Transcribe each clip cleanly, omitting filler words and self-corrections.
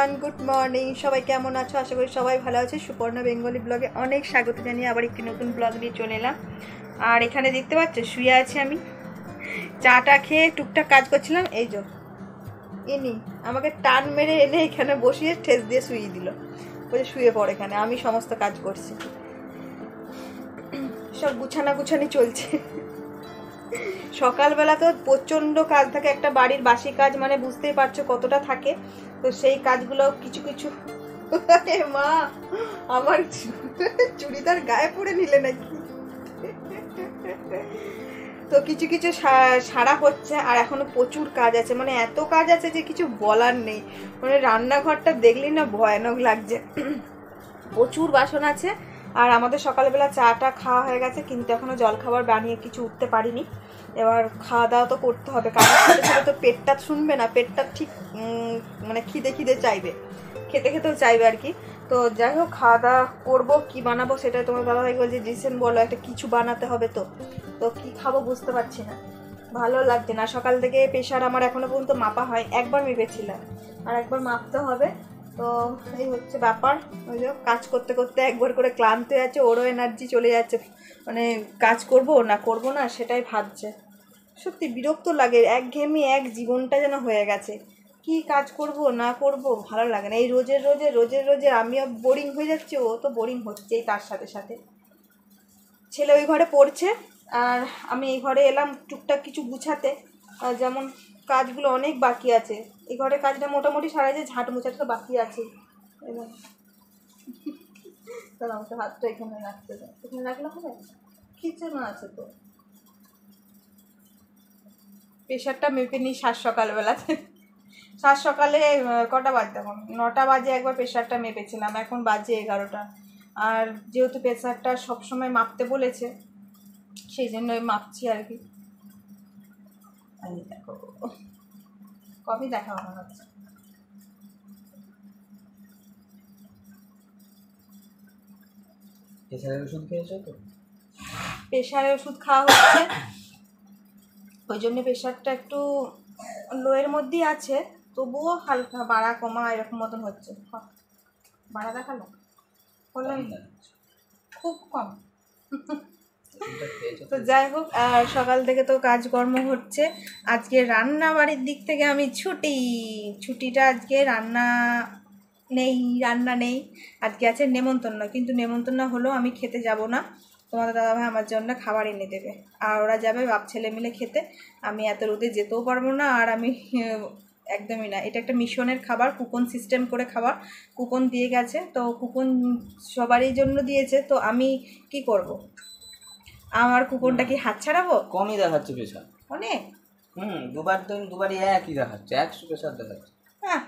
Everyone, good morning. সবাই কেমন আছো? আশা করি সবাই ভালো আছে। সুপর্ণা বেঙ্গলি ব্লগে অনেক স্বাগত জানিয়ে আবার একটি নতুন ব্লগ নিয়ে চলে এলাম। আর এখানে দেখতে পাচ্ছ শুয়ে আছি আমি, চাটা খেয়ে টুকটাক কাজ করছিলাম। এই যে ইনি আমাকে টান মেরে এনে এখানে বসিয়ে ঠেস দিয়ে শুয়ে দিল, বলছে শুয়ে পড় এখানে, আমি সমস্ত কাজ করছি। সব গুছানি চলছে। সকালবেলা তো প্রচণ্ড কাজ থাকে, একটা বাড়ির বাসি কাজ মানে বুঝতেই পারছো কতটা থাকে। তো সেই কাজগুলো কিছু কিছু মা আমার চুড়িদার গায়ে পড়ে নিলে নাকি। তো কিছু কিছু সারা হচ্ছে, আর এখনো প্রচুর কাজ আছে, মানে এত কাজ আছে যে কিছু বলার নেই। মানে রান্নাঘরটা দেখলি না ভয়ানক লাগছে। প্রচুর বাসন আছে। আর আমাদের সকালবেলা চাটা খাওয়া হয়ে গেছে, কিন্তু এখনো জলখাবার বানিয়ে কিছু উঠতে পারিনি। এবার খাওয়া দাওয়া তো করতে হবে, কারণ সাথে সাথে তো পেটটা শুনবে না, পেটটা ঠিক মানে খিদে চাইবে, খেতেও চাইবে আর কি। তো যাই হোক খাওয়া দাওয়া করবো, কী বানাবো সেটা তোমার দাদাভাই বলছে রিসেন্ট বলো একটা কিছু বানাতে হবে। তো তো কী খাবো বুঝতে পারছি না, ভালো লাগছে না। সকাল থেকে প্রেশার আমার এখনো পর্যন্ত মাপা হয়, একবার মেপেছিলাম আর একবার মাপতে হবে। তো এই হচ্ছে ব্যাপার। ওই যে কাজ করতে করতে একবার করে ক্লান্ত হয়ে যাচ্ছে, ওরও এনার্জি চলে যাচ্ছে, মানে কাজ করব না সেটাই ভাবছে। সত্যি বিরক্ত লাগে, একঘেয়েমি এক জীবনটা যেন হয়ে গেছে। কি কাজ করব না করব ভালো লাগে না। এই রোজের আমিও বোরিং হয়ে যাচ্ছি, ও তো বোরিং হচ্ছেই তার সাথে সাথে। ছেলে ওই ঘরে পড়ছে আর আমি এই ঘরে এলাম টুকটাক কিছু গুছাতে। যেমন কাজগুলো অনেক বাকি আছে, এই ঘরের কাজটা মোটামুটি সারা যে ঝাঁট মোছাটা তো বাকি আছে। এবং তাহলে আমাকে হাতটা এখানে রাখতে দেয়, এখানে রাখলে হবে? কিচেনও আছে তো। প্রেশারটা মেপে নিই সকালবেলাতে। সকালে কটা বাজে? এখন 9টা বাজে একবার প্রেশারটা মেপেছিলাম, এখন বাজে 11টা। আর যেহেতু প্রেশারটা সবসময় মাপতে বলেছে, সেই জন্য মাপছি আর কি। দেখো কবে দেখা মনে হচ্ছে। প্রেশারের ওষুধ খেয়েছো তো? প্রেশারের ওষুধ খাওয়া হচ্ছে, ওই জন্য প্রেশারটা একটু লোয়ের মধ্যেই আছে, তবুও হালকা বাড়া কমা এরকম মতন হচ্ছে। বাড়া দেখালো বললাম খুব কম। তো যাই হোক, আর সকাল থেকে তো কাজকর্ম হচ্ছে। আজকে রান্না বাড়ির দিক থেকে আমি ছুটিটা আজকে রান্না নেই। আজকে আছে নেমন্তন্ন, কিন্তু নেমন্তন্ন হলেও আমি খেতে যাব না। তোমাদের দাদাভাই আমার জন্য খাবার এনে দেবে, আর ওরা যাবে বাপ ছেলে মিলে খেতে। আমি এত রোদে যেতেও পারবো না, আর আমি একদমই না। এটা একটা মিশনের খাবার, কুপন সিস্টেম করে খাবার, কুপন দিয়ে গেছে। তো কুপন সবারই জন্য দিয়েছে, তো আমি কি করব? আমার কুপনটা কি হাত ছাড়াবো? কমই দেখাচ্ছে প্রেশার অনেক। দুবারই একই দেখাচ্ছে, 100 প্রেশার দেখাচ্ছে। হ্যাঁ,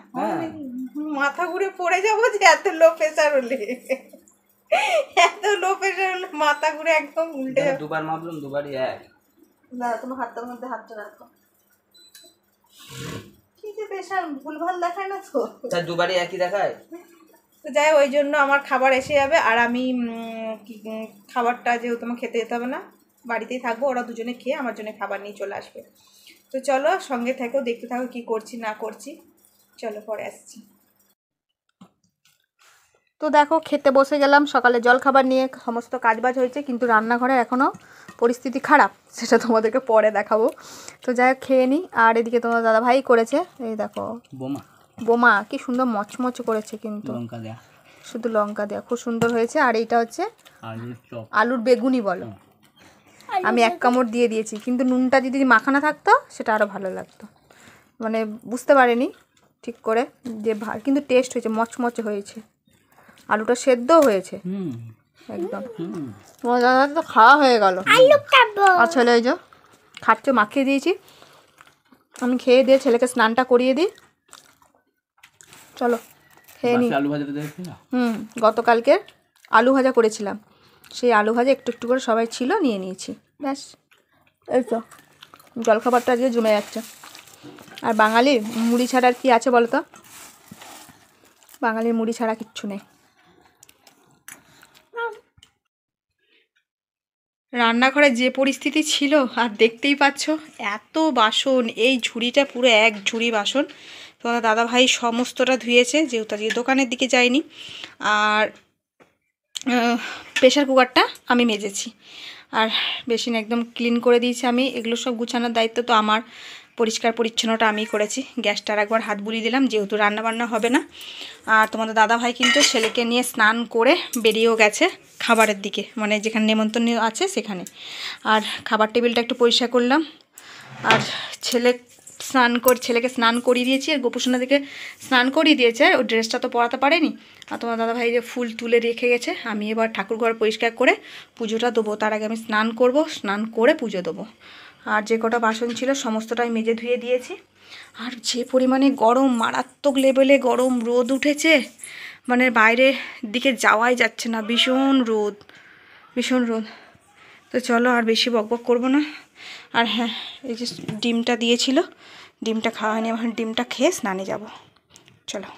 মাথা ঘুরে পড়ে যাবো যে এত লো প্রেশার হলে। এত লো প্রেশার হলে মাথা ঘুরে একদম উল্টে যাবে। দুবার মাপলাম, দুবারই এক। না, তোমার হাতটার মধ্যে হাতটা রাখো। কি যে প্রেশার ভুলভাল দেখায় না তো, তাই দুবারই একই দেখায়। তো যাই ওই জন্য আমার খাবার এসে যাবে, আর আমি খাবারটা যেহেতু আমার খেতে যেতে হবে না, বাড়িতেই থাকবো। ওরা দুজনে খেয়ে আমার জন্য খাবার নিয়ে চলে আসবে। তো চলো সঙ্গে থাকো, দেখতে থাকো কি করছি না করছি। চলো পরে আসছি। তো দেখো খেতে বসে গেলাম, সকালে জল খাবার নিয়ে সমস্ত কাজবাজ হয়েছে, কিন্তু রান্নাঘরে এখনও পরিস্থিতি খারাপ, সেটা তোমাদেরকে পরে দেখাবো। তো যাই হোক খেয়ে নিই। আর এদিকে তোমার দাদাভাই করেছে, এই দেখো বোমা কি সুন্দর মচমচ করেছে, কিন্তু শুধু লঙ্কা দেওয়া, খুব সুন্দর হয়েছে। আর এইটা হচ্ছে আলুর বেগুনি বলো, আমি 1 কামড় দিয়ে দিয়েছি, কিন্তু নুনটা যদি মাখানা থাকতো সেটা আরও ভালো লাগতো। মানে বুঝতে পারিনি ঠিক করে যে কিন্তু টেস্ট হয়েছে, মচমচে হয়েছে, আলুটা সেদ্ধ হয়েছে একদম। তোমার দাদা তো খাওয়া হয়ে গেল। আর ছেলে এই যে খাচ্ছে, মাখিয়ে দিয়েছি। আমি খেয়ে দিয়ে ছেলেকে স্নানটা করিয়ে দিই। চলো খেয়ে নিই। গতকালকে আলু ভাজা করেছিলাম, সেই আলু ভাজা একটু একটু করে সবাই ছিল, নিয়ে নিয়েছি, ব্যাস। এই তো জলখাবারটা আজকে জমে যাচ্ছে। আর বাঙালির মুড়ি ছাড়া আর কি আছে বলো তো? বাঙালির মুড়ি ছাড়া কিচ্ছু নেই। রান্নাঘরে যে পরিস্থিতি ছিল আর দেখতেই পাচ্ছ, এত বাসন, এই ঝুড়িটা পুরো এক ঝুড়ি বাসন। তোমাদের দাদাভাই সমস্তটা ধুয়েছে, যেহেতু আজকে দোকানের দিকে যায়নি। আর প্রেশার কুকারটা আমি মেজেছি, আর বেসিন একদম ক্লিন করে দিয়েছি আমি। এগুলো সব গুছানোর দায়িত্ব তো আমার, পরিষ্কার পরিচ্ছন্নটা আমি করেছি। গ্যাসটা আর একবার হাত বুলিয়ে দিলাম, যেহেতু রান্নাবান্না হবে না। আর তোমাদের দাদাভাই কিন্তু ছেলেকে নিয়ে স্নান করে বেরিয়েও গেছে খাবারের দিকে, মানে যেখানে নেমন্তন্ন আছে সেখানে। আর খাবার টেবিলটা একটু পরিষ্কার করলাম, আর ছেলেকে স্নান করিয়ে দিয়েছি, আর গোপুসোনা থেকে স্নান করিয়ে দিয়েছে। ওর ড্রেসটা তো পরাতে পারেনি। আর তোমার দাদাভাই যে ফুল তুলে রেখে গেছে, আমি এবার ঠাকুরঘর পরিষ্কার করে পুজোটা দেবো। তার আগে আমি স্নান করব, স্নান করে পুজো দেবো। আর যে কটা বাসন ছিল সমস্তটাই মেজে ধুয়ে দিয়েছি। আর যে পরিমাণে গরম, মারাত্মক লেভেলে গরম, রোদ উঠেছে, মানে বাইরের দিকে যাওয়াই যাচ্ছে না, ভীষণ রোদ, ভীষণ রোদ। তো চলো আর বেশি বকবক করব না। আর হ্যাঁ, এই যে ডিমটা দিয়েছিল, ডিমটা খাওয়া হয়নি, এখন ডিমটা খেয়ে স্নানে যাব। চলো।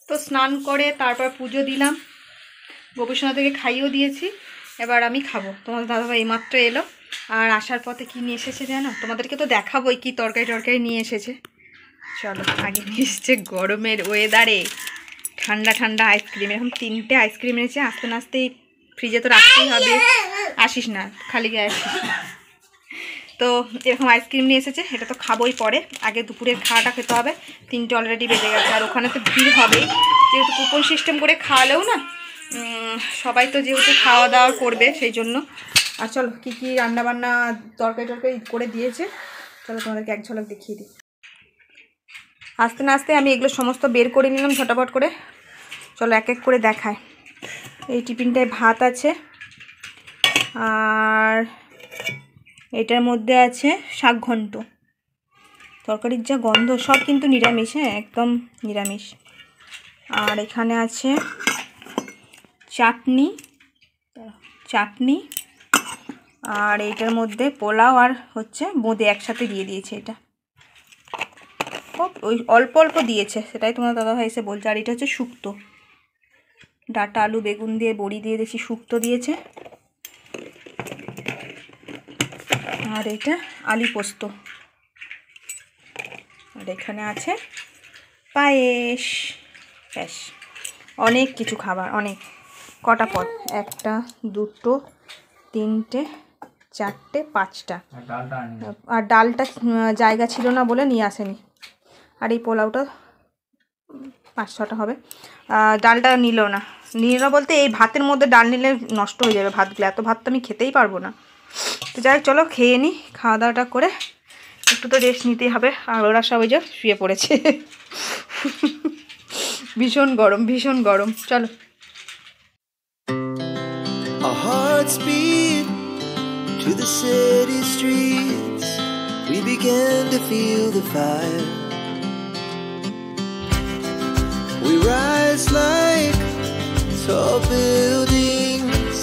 তো স্নান করে তারপর পুজো দিলাম, গোপুসোনা থেকে খাইয়েও দিয়েছি। এবার আমি খাবো। তোমাদের দাদাভাই এইমাত্র এলো, আর আসার পথে কি নিয়ে এসেছে জানো? তোমাদেরকে তো দেখাবোই কি তরকারি নিয়ে এসেছে। চলো, আগে নিয়ে এসেছে গরমের ওয়েদারে ঠান্ডা ঠান্ডা আইসক্রিম। এখন 3টে আইসক্রিম এনেছে, আস্তে না আসতেই ফ্রিজে তো রাখতেই হবে। আসিস না, খালি গায়ে আসিস। তো এরকম আইসক্রিম নিয়ে এসেছে, এটা তো খাবোই পরে, আগে দুপুরের খাওয়াটা খেতে হবে। 3টে অলরেডি বেজে গেছে, আর ওখানে তো ভিড় হবেই, যেহেতু কুপন সিস্টেম করে খাওয়ালেও না সবাই তো যেহেতু খাওয়া দাওয়া করবে সেই জন্য। আর চলো কী কী রান্নাবান্না তরকারি করে দিয়েছে, চলো তোমাদেরকে এক ঝলক দেখিয়ে দিই। আস্তে না আস্তে আমি এগুলো সমস্ত বের করে নিলাম ঝটাপট করে। চলো এক এক করে দেখায়। এই টিফিনটায় ভাত আছে, আর এটার মধ্যে আছে শাক ঘন্ট। তরকারির যা গন্ধ, সব কিন্তু নিরামিষ, হ্যাঁ একদম নিরামিষ। আর এখানে আছে চাটনি, আর এইটার মধ্যে পোলাও আর হচ্ছে বোঁদে একসাথে দিয়ে দিয়েছে। এটা ওই অল্প অল্প দিয়েছে, সেটাই তোমার দাদাভাই এসে বলছে। আর এটা হচ্ছে শুক্তো, ডাঁটা আলু বেগুন দিয়ে বড়ি দিয়ে দিয়েছি, শুক্তো দিয়েছে। আর এটা আলু পোস্ত। আর এখানে আছে পায়েস। ব্যাস, অনেক কিছু খাবার, অনেক কটা পদ, 1টা 2টো 3টে 4টে 5টা। আর ডালটা জায়গা ছিল না বলে নিয়ে আসেনি। আর এই পোলাওটা 5-6টা হবে। ডালটা নিল না বলতে, এই ভাতের মধ্যে ডাল নিলে নষ্ট হয়ে যাবে ভাতগুলো, এত ভাত তো আমি খেতেই পারবো না। তো যাই হোক, চলো খেয়ে নিই, খাওয়া দাওয়াটা করে একটু তো রেস্ট নিতেই হবে। আর ওরা সবাই যে শুয়ে পড়েছে, ভীষণ গরম, চলো। Our hearts beat to the city streets. We began to feel the fire. We rise like tall buildings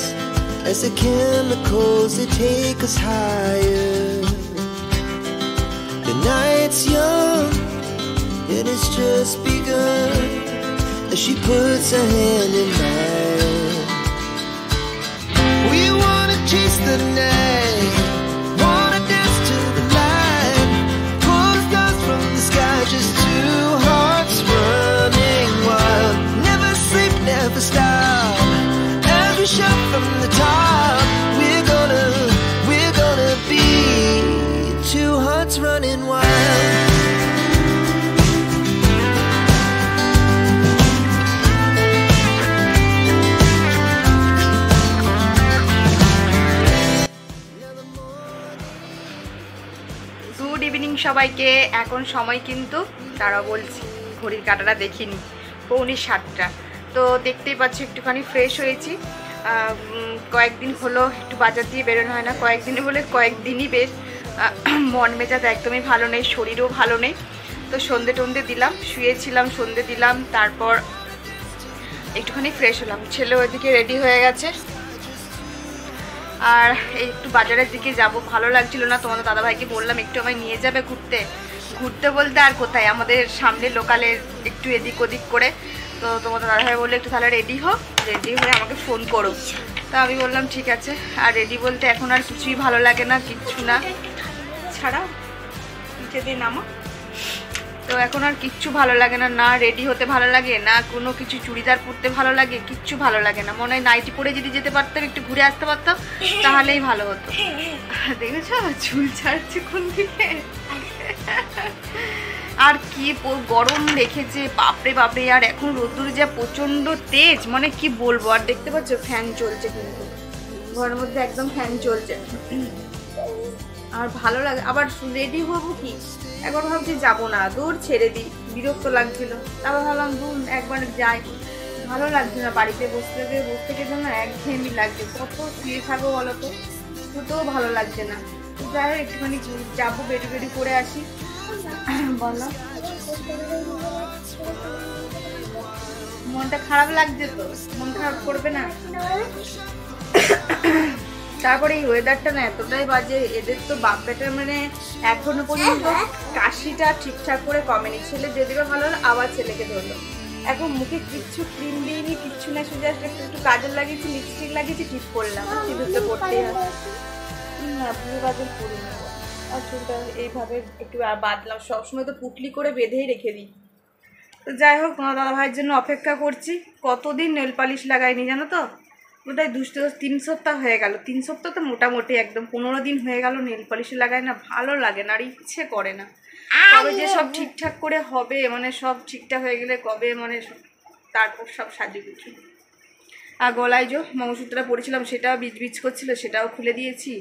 as the chemicals, they take us higher. The night's young and it's just begun as she puts her hand in mine. We wanna chase the night, wanna dance to the light, pull the stars from the sky, just two hearts running wild. Never sleep, never stop, as we shout from the top. We're gonna be two hearts running wild. Good evening সবাইকে। এখন সময় কিন্তু তারা বলছি, ঘড়ির কাঁটাটা দেখিনি, 6:45। তো দেখতেই পাচ্ছি একটুখানি ফ্রেশ হয়েছি। কয়েকদিন হলো একটু বাজার দিয়ে বেরোনো হয় না, কয়েকদিনে বলে কয়েকদিনই বেশ মন মেজাজ একদমই ভালো নেই, শরীরও ভালো নেই। তো সন্ধে টন্ধে দিলাম, শুয়েছিলাম, সন্ধে দিলাম, তারপর একটুখানি ফ্রেশ হলাম। ছেলে ওইদিকে রেডি হয়ে গেছে, আর এই একটু বাজারের দিকে যাব, ভালো লাগছিল না। তোমাদের দাদাভাইকে বললাম একটু আমায় নিয়ে যাবে ঘুরতে, ঘুরতে বলতে আর কোথায়, আমাদের সামনে লোকালের একটু এদিক ওদিক করে। তো তোমাদের দাদাভাই বললে একটু তাহলে রেডি হো, রেডি হয়ে আমাকে ফোন করো। তা আমি বললাম ঠিক আছে। আর রেডি বলতে এখন আর কিছুই ভালো লাগে না, কিচ্ছু না ছাড়া নিচে দিয়ে নামো। তো এখন আর কিচ্ছু ভালো লাগে না, না রেডি হতে ভালো লাগে, না কোনো কিছু চুড়িদার পরতে ভালো লাগে, কিচ্ছু ভালো লাগে না। মনে হয় নাইটি পরে যদি যেতে পারতাম, একটু ঘুরে আসতে পারতাম, তাহলেই ভালো হতো। দেখেছ চুল ছাড়ছে কোন দিকে, আর কি গরম রেখেছে বাপরে বাপরে। আর এখন রোদ্দুর যা প্রচণ্ড তেজ, মানে কি বলবো। আর দেখতে পাচ্ছ ফ্যান চলছে, কিন্তু ঘরের মধ্যে একদম ফ্যান চলছে। আর ভালো লাগে, আবার রেডি হবো কি, একবার ভাবছি যাবো না, দূর ছেড়ে দিই, বিরক্ত লাগছিল। তারপর ভাবলাম দূর একবার যাই, ভালো লাগছে না বাড়িতে বসতে গেলে না, একঘেয়েমি লাগছে। কত শুয়ে থাকবো বলো তো, শুতেও ভালো লাগছে না। যাই হোক একটুখানি যাবো, বেডি করে আসি। বলো, মনটা খারাপ লাগছে তো, মন খারাপ করবে না। তারপরে এই ওয়েদারটা না এতটাই বাজে, এদের তো বাপ বেটার মানে এখনো পর্যন্ত কাশিটা ঠিকঠাক করে কমেনি। ছেলে যেদিকে ভালো হলো আবার ছেলেকে ধরলো। এখন মুখে কিচ্ছু ক্রিম দিইনি, কিচ্ছু না, শুধু একটু কাজল লাগিয়েছি, লিপস্টিক লাগিয়েছি, ঠিক করলাম। সিঁদুরটা পড়তেই হয় না, পুরো কাজল পরি না। আর চুলটা এইভাবে একটু বাঁধলাম, সবসময় তো পুটলি করে বেঁধেই রেখে দিই। তো যাই হোক, তোমার দাদা ভাইয়ের জন্য অপেক্ষা করছি। কতদিন নেল পালিশ লাগাইনি জানো তো, ওটাই 3 সপ্তাহ হয়ে গেল। 3 সপ্তাহ তো মোটামুটি একদম 15 দিন হয়ে গেল নেল পালিশ লাগাই না, ভালো লাগে না, আর ইচ্ছে করে না। কবে যে সব ঠিকঠাক করে হবে, মানে সব ঠিকঠাক হয়ে গেলে কবে, মানে তারপর সব সাজুগুজু। আর গলায় যে মঙ্গলসূত্রটা পরেছিলাম সেটাও বিচ করছিল, সেটাও খুলে দিয়েছি।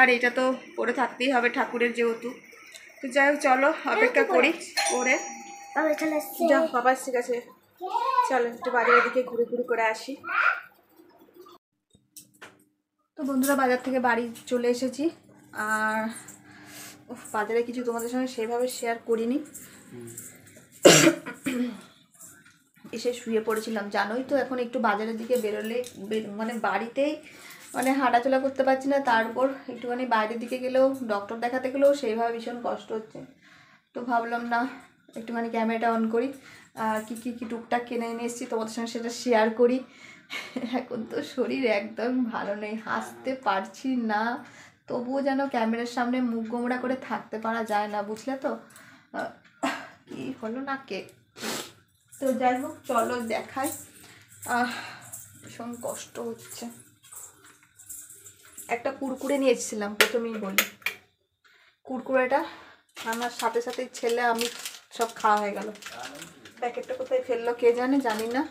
আর এটা তো পরে থাকতেই হবে ঠাকুরের যেহেতু। তো যাই হোক চলো অপেক্ষা করি করে যাও, বাবা ঠিক আছে, চলো একটু বাজারের দিকে ঘুরে করে আসি। তো বন্ধুরা বাজার থেকে বাড়ি চলে এসেছি। আর বাজারে কিছু তোমাদের সঙ্গে সেভাবে শেয়ার করিনি, এসে শুয়ে পড়েছিলাম। জানোই তো এখন একটু বাজারের দিকে বেরোলে মানে বাড়িতেই মানে হাঁটাচলা করতে পারছি না, তারপর একটুখানি বাইরের দিকে গেলেও ডক্টর দেখাতে গেলেও সেইভাবে ভীষণ কষ্ট হচ্ছে। তো ভাবলাম না একটুখানি ক্যামেরাটা অন করি, কি টুকটাক কিনে এনে এসেছি তোমাদের সঙ্গে সেটা শেয়ার করি। এখন তো শরীর একদম ভালো নেই, হাসতে পারছি না, তবুও যেন ক্যামেরার সামনে মুখ গোমড়া করে থাকতে পারা যায় না, বুঝলে তো। কি হলো না কে। তো যাই হোক চলো দেখাই, ভীষণ কষ্ট হচ্ছে। একটা কুরকুরে নিয়ে এসেছিলাম, প্রথমেই বলি কুরকুরেটা আমার সাথে সাথে ছেলে আমি সব খাওয়া হয়ে গেল। প্যাকেটটা কোথায় ফেললো কে জানে, জানি না।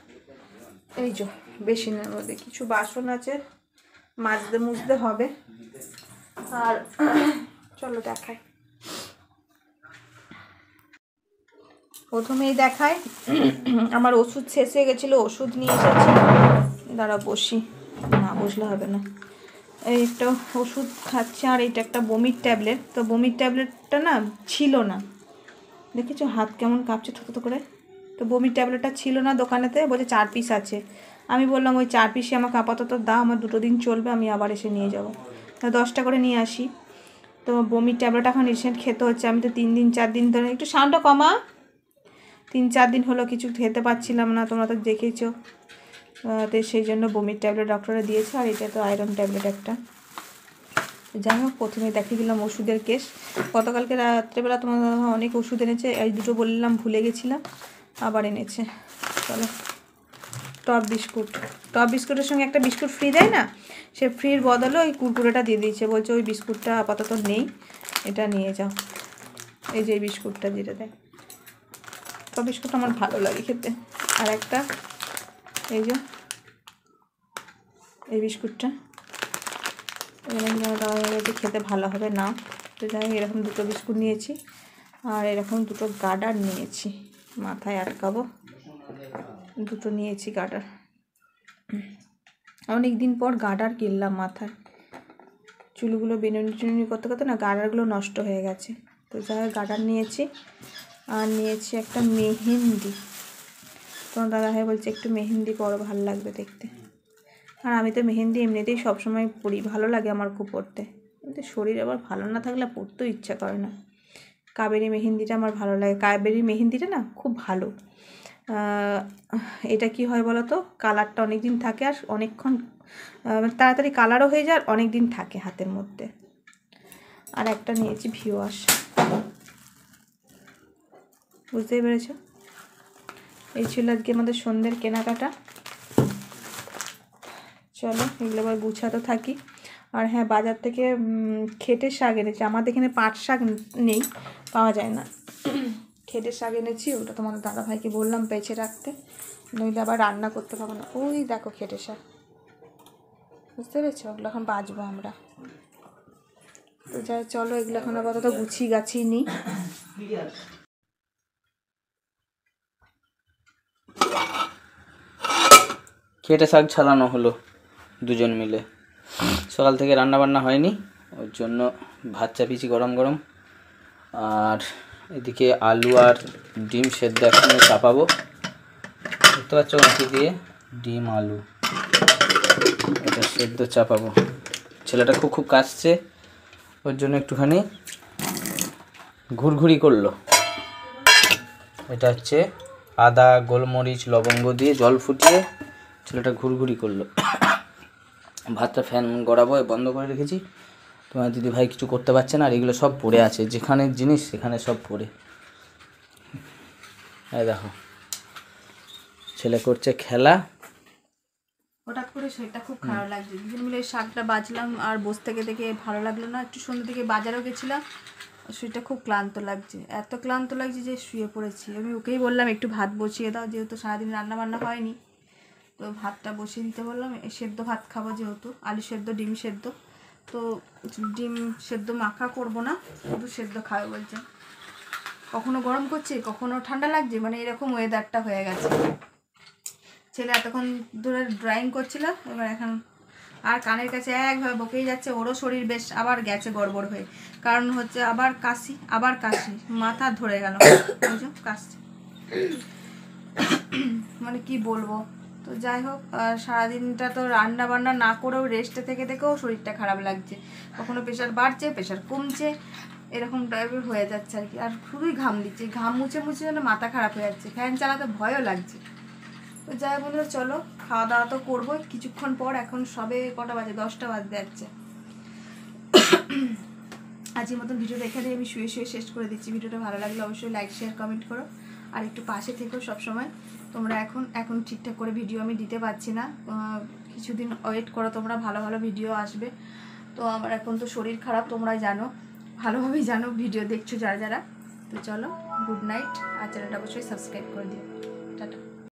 এই যে বেসিনের মধ্যে কিছু বাসন আছে, মুছতে হবে। আর চলো দেখাই, প্রথমেই দেখাই আমার ওষুধ শেষ হয়ে গেছিলো, ওষুধ নিয়ে এসেছি। দাঁড়া বসি, না বসলে হবে না। এই একটা ওষুধ খাচ্ছি, আর এইটা একটা বমির ট্যাবলেট। তো বমির ট্যাবলেটটা না ছিল না, দেখেছো হাত কেমন কাঁপছে ছোটো করে। তো বমির ট্যাবলেটটা ছিল না দোকানেতে, বলছে 4 পিস আছে। আমি বললাম ওই 4 পিসই আমাকে আপাতত দাও, আমার 2 দিন চলবে, আমি আবার এসে নিয়ে যাব। তো 10টা করে নিয়ে আসি। তো বমির ট্যাবলেট এখন রিসেন্ট খেতে হচ্ছে। আমি তো 3 দিন 4 দিন ধরে, একটু সাউন্ডটা কমা, 3-4 দিন হলো কিছু খেতে পাচ্ছিলাম না, তোমরা তো দেখেছো। তো সেই জন্য বমির ট্যাবলেট ডক্টরে দিয়েছে। আর এটা তো আয়রন ট্যাবলেট একটা। যাই হোক প্রথমে দেখিয়ে দিলাম ওষুধের কেস। গতকালকে রাত্রেবেলা তোমার অনেক ওষুধ এনেছে, এই দুটো বললাম ভুলে গেছিলাম, আবার এনেছে। চলো টপ বিস্কুটের সঙ্গে একটা বিস্কুট ফ্রি দেয় না, সে ফ্রির বদলে ওই কুরকুরেটা দিয়ে দিয়েছে, বলছে ওই বিস্কুটটা আপাতত নেই, এটা নিয়ে যাও। এই যে এই বিস্কুটটা যেটা দেয়, টপ বিস্কুট আমার ভালো লাগে খেতে। আর একটা এই যে এই বিস্কুটটা, এরকম খেতে ভালো হবে না। তো যাই হোক এরকম 2টো বিস্কুট নিয়েছি, আর এরকম 2টো গার্ডার নিয়েছি, মাথায় আটকাবো, 2টো নিয়েছি গার্ডার। অনেক দিন পর গার্ডার কিনলাম মাথায়, চুলগুলো বেনুনি টেনুনি করতে করতে না গার্ডারগুলো নষ্ট হয়ে গেছে। তো যাই হোক গার্ডার নিয়েছি, আর নিয়েছি একটা মেহেন্দি। তোমার দাদাভাই বলছে একটু মেহেন্দি পরো, ভালো লাগবে দেখতে। আর আমি তো মেহেন্দি এমনিতেই সবসময় পরি, ভালো লাগে আমার খুব পরতে, কিন্তু শরীর আবার ভালো না থাকলে পরতেও ইচ্ছা করে না। কাবেরি মেহেন্দিটা আমার ভালো লাগে, কাবেরি মেহেন্দিটা না খুব ভালো। এটা কি হয় বলো তো, কালারটা অনেক দিন থাকে আর অনেকক্ষণ তাড়াতাড়ি কালারও হয়ে যায় আর অনেক দিন থাকে হাতের মধ্যে। আর একটা নিয়েছি ভিওয়াশ, বুঝতেই পেরেছ। এই ছিল আজকে আমাদের সন্ধ্যের কেনাকাটা। চলো এগুলো আবার গুছাতে থাকি। আর হ্যাঁ, বাজার থেকে খেটের শাক এনেছি, আমাদের এখানে পাট শাক নেই, পাওয়া যায় না। খেটের শাক এনেছি, ওটা তোমাদের দাদাভাইকে বললাম বেছে রাখতে, নইলে আবার রান্না করতে পারবো না। ওই দেখো খেটের শাক, বুঝতে পেরেছো, ওগুলো এখন বাজবো আমরা। তো যাই, চলো এগুলো এখন আপাতত গুছিয়ে গাছিয়ে নিই। খেটে শাক ছাড়ানো হলো দুজন মিলে, সকাল থেকে রান্না বান্না হয়নি, ওর জন্য ভাত চাপিয়েছি গরম গরম। আর এদিকে আলু আর ডিম সেদ্ধ একসঙ্গে চাপাবো, দেখতে পাচ্ছ মাটি দিয়ে ডিম আলু এটা সেদ্ধ চাপাবো। ছেলেটা খুব কাশছে, ওর জন্য একটুখানি ঘুরঘুরি করলো। এটা হচ্ছে আদা গোলমরিচ লবঙ্গ দিয়ে জল ফুটিয়ে ছেলেটা ঘুরঘুরি করলো। ভাতটা ফ্যান গড়াবো বন্ধ করে রেখেছি, তোমার দিদি ভাই কিছু করতে পারছে না। আর এগুলো সব পড়ে আছে, যেখানে জিনিস সেখানে সব পড়ে। এই দেখো ছেলে করছে খেলা। হঠাৎ করে শরীরটা খুব খারাপ লাগছে, দুজন মিলে শাকটা বাজলাম আর বসে থেকে দেখে ভালো লাগলো না। একটু সন্ধ্যে থেকে বাজারেও গেছিলাম, শরীরটা খুব ক্লান্ত লাগছে, এত ক্লান্ত লাগছে যে শুয়ে পড়েছি। আমি ওকেই বললাম একটু ভাত বসিয়ে দাও, যেহেতু সারাদিন রান্না বান্না হয়নি, তো ভাতটা বসিয়ে দিতে বললাম। সেদ্ধ ভাত খাবো যেহেতু, আলু সেদ্ধ ডিম সেদ্ধ, তো ডিম সেদ্ধ মাখা করব না, শুধু সেদ্ধ খাবে বলছে। কখনো গরম করছে কখনো ঠান্ডা লাগছে, মানে এরকম ওয়েদারটা হয়ে গেছে। ছেলে এতক্ষণ ধরে ড্রয়িং করছিল, এবার এখন আর কানের কাছে একভাবে বকেই যাচ্ছে। ওরও শরীর বেশ আবার গেছে গড়বড় হয়ে, কারণ হচ্ছে আবার কাশি মাথা ধরে গেল, বুঝো কাশছে, মানে কি বলবো। তো যাই হোক, সারাদিনটা তো রান্না বান্না না করেও রেস্টে থেকে থেকেও শরীরটা খারাপ লাগছে, কখনো প্রেশার বাড়ছে প্রেশার কমছে, এরকম টাইপের হয়ে যাচ্ছে আর কি। আর শুধুই ঘাম দিচ্ছে, ঘাম মুছে মুছে যেন মাথা খারাপ হয়ে যাচ্ছে, ফ্যান চালাতে ভয়ও লাগছে। তো যাই বন্ধুরা, চলো খাওয়া দাওয়া তো করবো কিছুক্ষণ পর, এখন সবে কটা বাজে, 10টা বাজতে যাচ্ছে। আজকের মতন ভিডিওটা এখানে আমি শুয়ে শেষ করে দিচ্ছি। ভিডিওটা ভালো লাগলে অবশ্যই লাইক শেয়ার কমেন্ট করো, আর একটু পাশে থেকো সবসময়। তোমরা এখন ঠিকঠাক করে ভিডিও আমি দিতে পারছি না, কিছুদিন ওয়েট করো তোমরা, ভালো ভালো ভিডিও আসবে। তো আমার এখন তো শরীর খারাপ, তোমরা জানো, ভালোভাবেই জানো, ভিডিও দেখছো যারা যারা। তো চলো, গুড নাইট, আর চ্যানেলটা অবশ্যই সাবস্ক্রাইব করে দিও। টাটা।